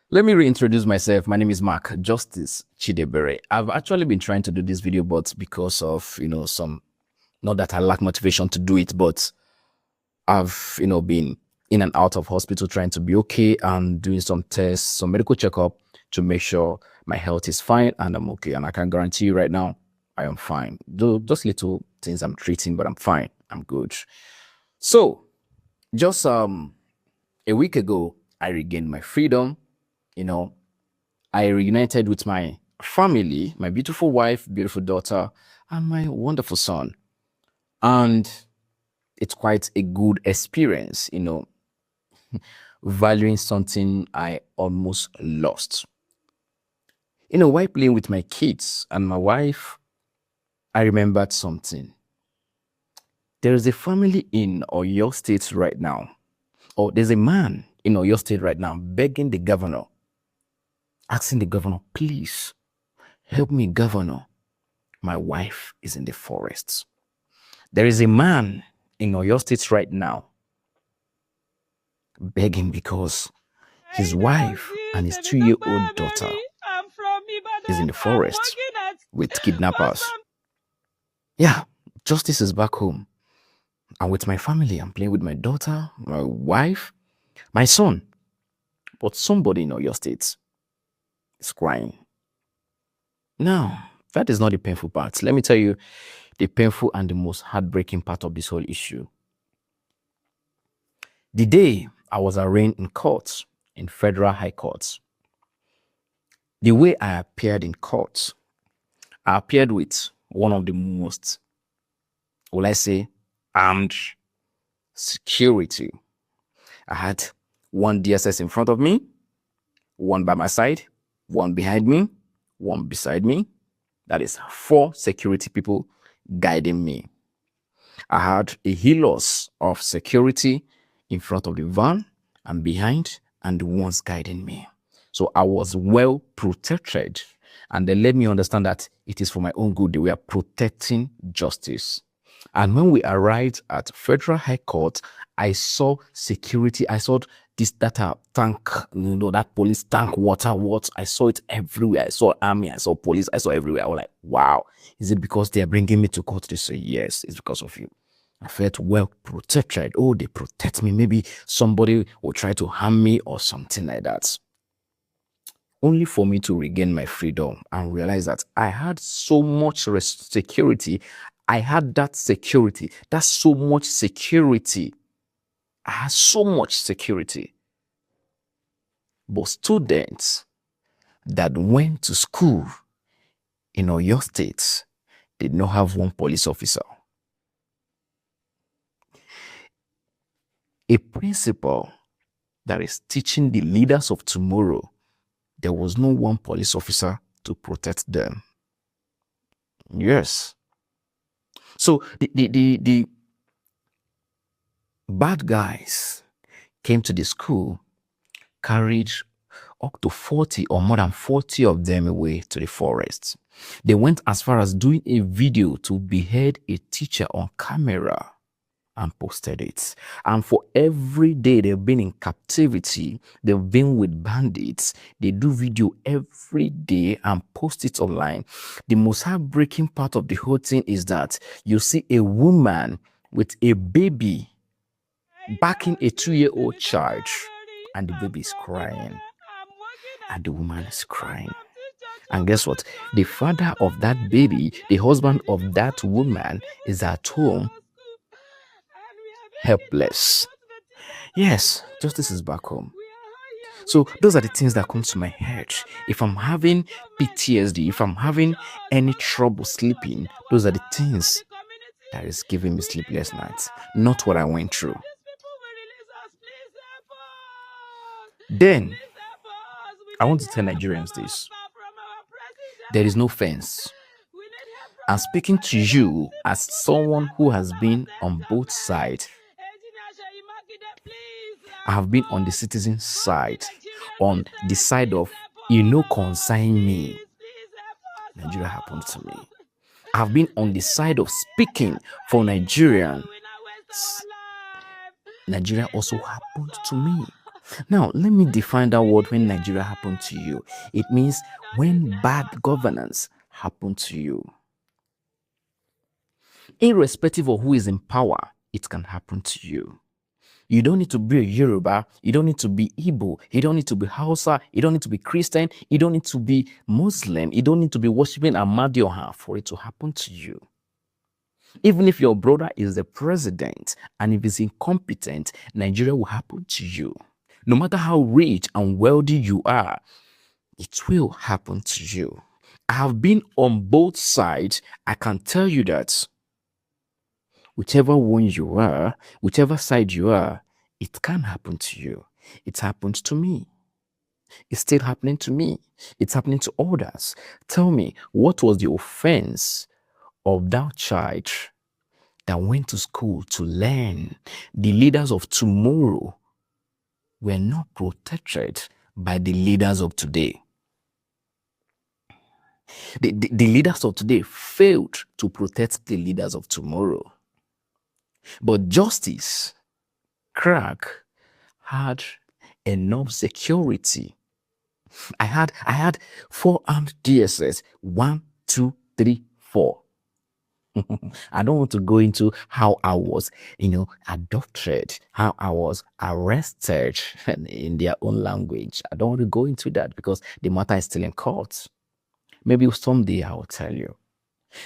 Let me reintroduce myself. My name is Mark Justice Chidebere. I've actually been trying to do this video, but because of, some, not that I lack motivation to do it, but I've, been in and out of hospital trying to be okay and doing some tests, some medical checkup to make sure my health is fine and I'm okay. And I can guarantee you right now, I am fine. Though just little things I'm treating, but I'm fine. I'm good. So just a week ago, I regained my freedom. You know, I reunited with my family, my beautiful wife, beautiful daughter, and my wonderful son. And it's quite a good experience, valuing something I almost lost. While playing with my kids and my wife, I remembered something. There is a family in Oyo State right now, or there's a man in Oyo State right now begging the governor, asking the governor, please help me, governor. My wife is in the forests. There is a man in Oyo State right now begging because his wife and his 2-year-old daughter is in the forest with kidnappers. Yeah, justice is back home. I'm with my family. I'm playing with my daughter, my wife, my son. But somebody in Oyo State is crying. Now, that is not the painful part. Let me tell you the painful and the most heartbreaking part of this whole issue. The day I was arraigned in court, in federal high courts, the way I appeared in court, I appeared with one of the most, will I say, armed security. I had one DSS in front of me, one by my side, one behind me, one beside me. That is 4 security people guiding me. I had a helios of security in front of the van and behind, and the ones guiding me. So I was well protected, and they let me understand that it is for my own good. They were protecting justice. And when we arrived at Federal High Court, I saw security. I saw this data tank, that police tank, water. I saw it everywhere. I saw army, I saw police, I saw everywhere. I was like, wow, is it because they are bringing me to court? They say, yes, it's because of you. I felt well protected. Oh, they protect me. Maybe somebody will try to harm me or something like that. Only for me to regain my freedom and realize that I had so much security. I had that security. That's so much security. I had so much security. But students that went to school in Oyo State did not have one police officer. A principal that is teaching the leaders of tomorrow, there was no one police officer to protect them. Yes. So the bad guys came to the school, carried up to 40 or more than 40 of them away to the forest. They went as far as doing a video to behead a teacher on camera and posted it. And for every day they've been in captivity, they've been with bandits, they do video every day and post it online. The most heartbreaking part of the whole thing is that you see a woman with a baby backing a 2-year-old child, and the baby is crying, and the woman is crying. And guess what? The father of that baby, the husband of that woman, is at home helpless. Yes, justice is back home. So those are the things that come to my head. If I'm having PTSD, if I'm having any trouble sleeping, those are the things that is giving me sleepless nights, not what I went through. Then, I want to tell Nigerians this. There is no fence. I'm speaking to you as someone who has been on both sides. I have been on the citizen side, on the side of, consign me. Nigeria happened to me. I have been on the side of speaking for Nigerians. Nigeria also happened to me. Now, let me define that word when Nigeria happened to you. It means when bad governance happened to you. Irrespective of who is in power, it can happen to you. You don't need to be a Yoruba. You don't need to be Igbo. You don't need to be Hausa. You don't need to be Christian. You don't need to be Muslim. You don't need to be worshiping Amadioha for it to happen to you. Even if your brother is the president and if he's incompetent, Nigeria will happen to you. No matter how rich and wealthy you are, it will happen to you. I have been on both sides. I can tell you that whichever one you are, whichever side you are, it can happen to you. It happened to me. It's still happening to me. It's happening to others. Tell me, what was the offense of that child that went to school to learn? The leaders of tomorrow were not protected by the leaders of today. The leaders of today failed to protect the leaders of tomorrow. But justice, crack, had enough security. I had 4 armed DSS. 1, 2, 3, 4. I don't want to go into how I was, adopted, how I was arrested in their own language. I don't want to go into that because the matter is still in court. Maybe someday I will tell you.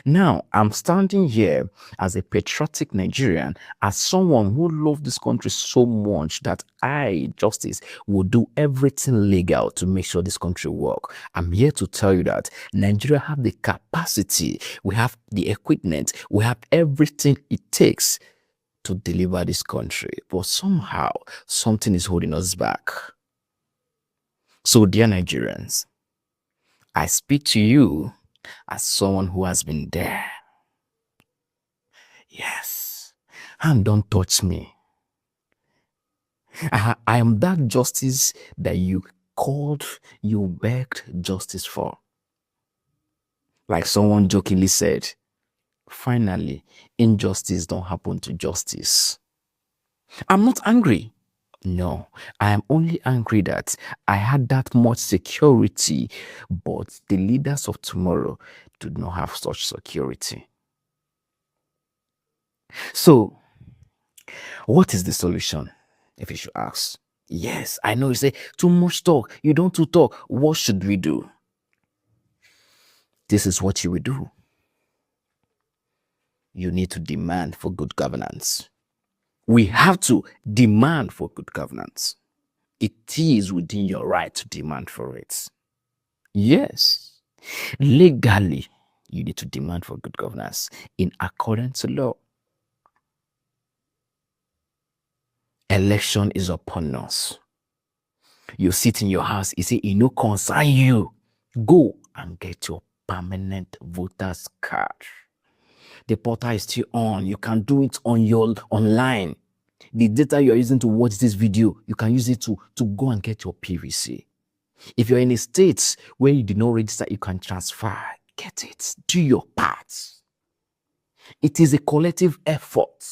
Now, I'm standing here as a patriotic Nigerian, as someone who loves this country so much that I, Justice, will do everything legal to make sure this country works. I'm here to tell you that Nigeria have the capacity, we have the equipment, we have everything it takes to deliver this country. But somehow, something is holding us back. So, dear Nigerians, I speak to you as someone who has been there. Yes. And don't touch me. I am that justice that you called, you begged justice for. Like someone jokingly said, finally, injustice don't happen to justice. I'm not angry. No, I am only angry that I had that much security, but the leaders of tomorrow do not have such security. So, what is the solution, if you should ask? Yes, I know you say, too much talk, you don't too talk. What should we do? This is what you will do. You need to demand for good governance. We have to demand for good governance. It is within your right to demand for it. Yes, legally, you need to demand for good governance in accordance to law. Election is upon us. You sit in your house, you say, it no concern you. Go and get your permanent voter's card. The portal is still on. You can do it on your online. The data you're using to watch this video, you can use it to go and get your PVC. If you're in a state where you did not register, you can transfer. Get it. Do your part. It is a collective effort.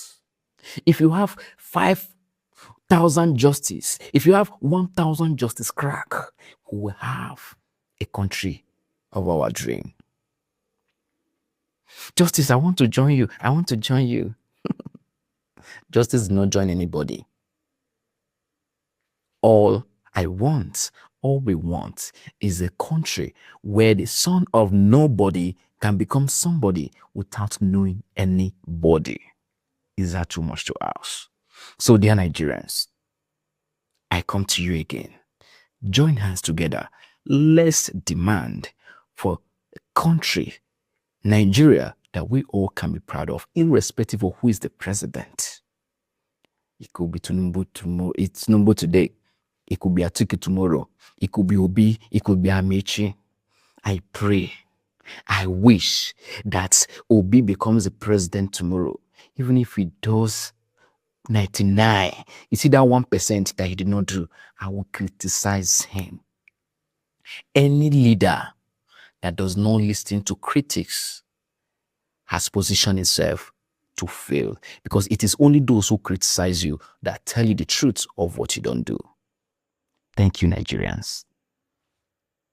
If you have 5,000 justice, if you have 1,000 justice crack, we will have a country of our dream. Justice, I want to join you. I want to join you. Justice does not join anybody. All we want is a country where the son of nobody can become somebody without knowing anybody. Is that too much to ask? So, dear Nigerians, I come to you again. Join hands together. Let's demand for a country, Nigeria, that we all can be proud of, irrespective of who is the president. It could be Tinubu tomorrow. It's Tinubu today. It could be Atiku tomorrow. It could be Obi. It could be Amechi. I pray, I wish that Obi becomes the president tomorrow. Even if he does 99, you see that 1% that he did not do, I will criticize him. Any leader that does not listen to critics has positioned himself to fail, because it is only those who criticize you that tell you the truth of what you don't do. Thank you, Nigerians.